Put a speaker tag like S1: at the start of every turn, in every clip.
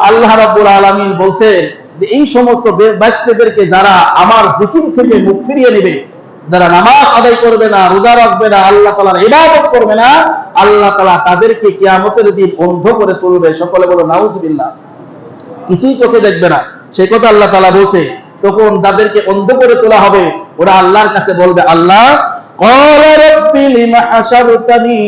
S1: আল্লাহ রাব্বুল আলামিন বলছেন যে এই সমস্ত ব্যক্তিদেরকে যারা আমার জিকির থেকে মুখ ফিরিয়ে নেবে, যারা নামাজ আদায় করবে না, রোজা রাখবে না, আল্লাহ তাআলার ইবাদত করবে না, আল্লাহ তাআলা তাদেরকে কিয়ামতের দিন অন্ধ করে তুলবে। সকলে বলো নাউজুবিল্লাহ। কিছুই চোখে দেখবে না, সেই কথা আল্লাহ তাআলা বলছে। তখন যাদেরকে অন্ধ করে তোলা হবে, ওরা আল্লাহর কাছে বলবে, আল্লাহ ক্বালা রাব্বি লিমা হাশারতানি,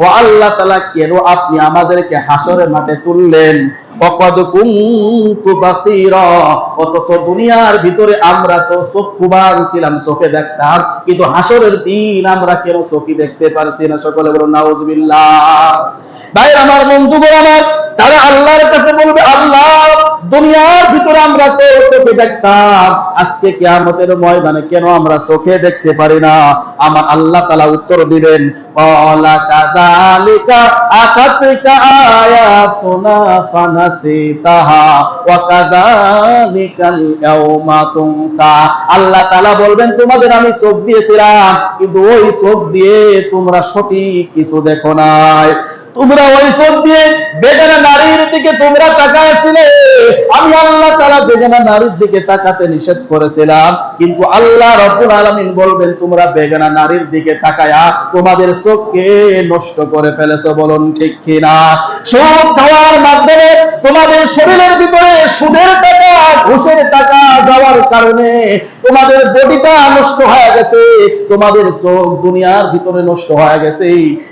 S1: ও আল্লাহ তাআলা কেন আপনি আমাদেরকে হাসরের মাঠে তুললেন? ওয়াকাদ কুনতু বাসীরা, অথচ দুনিয়ার ভিতরে আমরা তো চক্ষুবান ছিলাম, চোখে দেখতাম, কিন্তু হাসরের দিন আমরা কেন চোখে দেখতে পারছি না? সকলে বলুন নাউজুবিল্লাহ। ভাই আমার, বন্ধুগণ আমার, তারা আল্লাহর কাছে বলবে, আল্লাহ দুনিয়ার ভিতরে আমরা তো চোখে দেখতাম, আজকে কিয়ামতের ময়দানে কেন আমরা চোখে দেখতে পারি না? আমার আল্লাহ তাআলা উত্তর দিবেন, ক্বালা কাযালিকা আতাতিকা আয়াতুনা ফানাসিতাহা ওয়া কাযালিকাল ইয়াউমা তুনসা। আল্লাহ তাআলা বলবেন, তোমাদের আমি চোখ দিয়েছিলাম, কিন্তু ওই চোখ দিয়ে তোমরা সঠিক কিছু দেখো নাই। তোমরা ওই চোখ দিয়ে বেগানা নারীর দিকে তোমরা তাকাইছিলে, আমি আল্লাহ তাআলা বেগানা নারীর দিকে তাকাতে নিষেধ করেছিলাম, কিন্তু আল্লাহ রাব্বুল আলামিন বলবেন, তোমরা বেগানা নারীর দিকে তাকায়া তোমাদের চোখকে নষ্ট করে ফেলেছো। বলুন ঠিক কিনা? সুদ খাওয়ার মাধ্যমে তোমাদের শরীরের ভিতরে সুদের টাকা, ঘুষের টাকা যাওয়ার কারণে তোমাদের বডিটা নষ্ট হয়ে গেছে, তোমাদের চোখ দুনিয়ার ভিতরে নষ্ট হয়ে গেছে,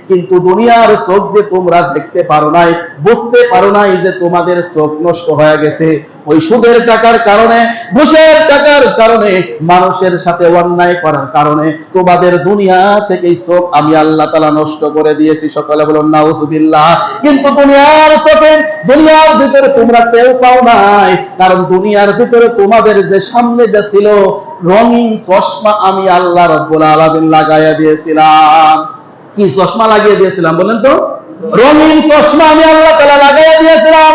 S1: কিন্তু দুনিয়ার চোখ দিয়ে তোমরা দেখতে পারো নাই, বুঝতে পারো নাই যে তোমাদের চোখ নষ্ট হয়ে গেছে। ওই সুদের টাকার কারণে, ঘুষের টাকার কারণে, মানুষের সাথে অন্যায় করার কারণে তোমাদের দুনিয়া থেকে চোখ আমি আল্লাহ তাআলা নষ্ট করে দিয়েছি। সকলে বলুন নাউজুবিল্লাহ। কিন্তু দুনিয়ার চোখে, দুনিয়ার ভিতরে তোমরা কেউ পাও নাই, কারণ দুনিয়ার ভিতরে তোমাদের যে সামনে যা ছিল রঙিন চশমা আমি আল্লাহ রাব্বুল আলামিন লাগাইয়া দিয়েছিলাম। কি চশমা লাগিয়ে দিয়েছিলাম বলেন তো? রঙিন চশমা আমি আল্লাহ তাআলা লাগাইয়া দিয়েছিলাম।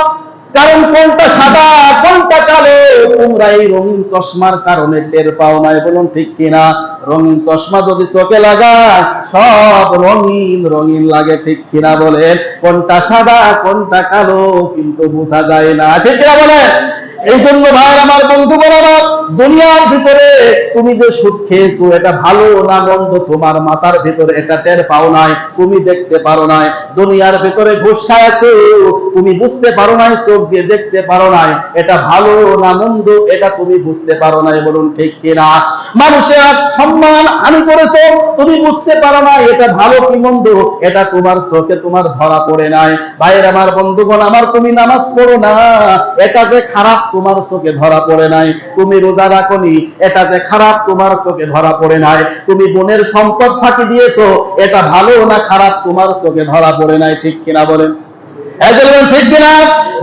S1: কারণ কোনটা সাদা কোনটা কালো তোমরা এই রঙিন চশমার কারণে টের পাও নাই। বলুন ঠিক কিনা? রঙিন চশমা যদি চোখে লাগায় সব রঙিন রঙিন লাগে, ঠিক কিনা বলেন? কোনটা সাদা কোনটা কালো কিন্তু বোঝা যায় না, ঠিক কিনা বলেন? এই জন্য ভাই আমার, বন্ধুগণ আমার, দুনিয়ার ভিতরে তুমি যে সুদ খেয়েছো এটা ভালো না মন্দ তোমার মাথার ভিতরে এটা টের পাও নাই, তুমি দেখতে পারো নাই। দুনিয়ার ভিতরে ঘুষ খাইছো, তুমি বুঝতে পারো নাই, চোখ দিয়ে দেখতে পারো নাই, এটা ভালো না মন্দ এটা তুমি বুঝতে পারো নাই। বলুন ঠিক কিনা? মানুষের সম্মান হানি করেছো, তুমি বুঝতে পারো নাই এটা ভালো কি মন্দ, এটা তোমার চোখে তোমার ধরা পড়ে নাই। ভাইয়ের আমার, বন্ধুগণ আমার, তুমি নামাজ পড়ো না, এটা যে খারাপ তোমার চোখে ধরা পড়ে নাই। তুমি রোজা রাখোনি, এটা যে খারাপ তোমার চোখে ধরা পড়ে নাই। তুমি বোনের সম্পদ ফাঁকি দিয়েছো, এটা ভালো না খারাপ তোমার চোখে ধরা পড়ে নাই, ঠিক কিনা বলেন? ঠিক কিনা?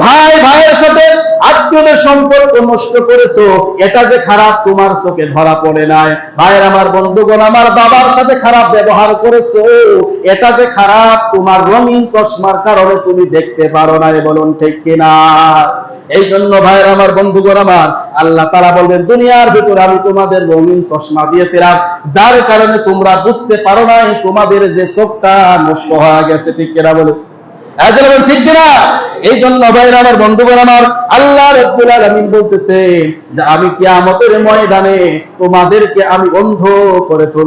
S1: ভাই ভাইয়ের সাথে আত্মীয়দের সম্পর্ক নষ্ট করেছো, এটা যে খারাপ তোমার চোখে ধরা পড়ে নাই। ভাইয়ের আমার, বন্ধুগণ আমার, বাবার সাথে খারাপ ব্যবহার করেছো, এটা যে খারাপ তোমার রঙিন চশমার কারণে তুমি দেখতে পারো না। বলুন ঠিক কিনা? এই জন্য ভাইয়ের আমার, বন্ধুগণ আমার, আল্লাহ তাআলা বলবেন, দুনিয়ার ভিতরে আমি তোমাদের রঙিন চশমা দিয়েছিলাম, যার কারণে তোমরা বুঝতে পারো নাই তোমাদের যে চোখটা নষ্ট হয়ে গেছে, ঠিক কিনা বলে? ঠিক কিনা? এই জন্য ভাইয়ের আমার, বন্ধুগণ আমার, আল্লাহ রাব্বুল আলামিন বলতেছে যে আমি কিয়ামতের ময়দানে তোমাদেরকে আমি অন্ধ করে তুলব।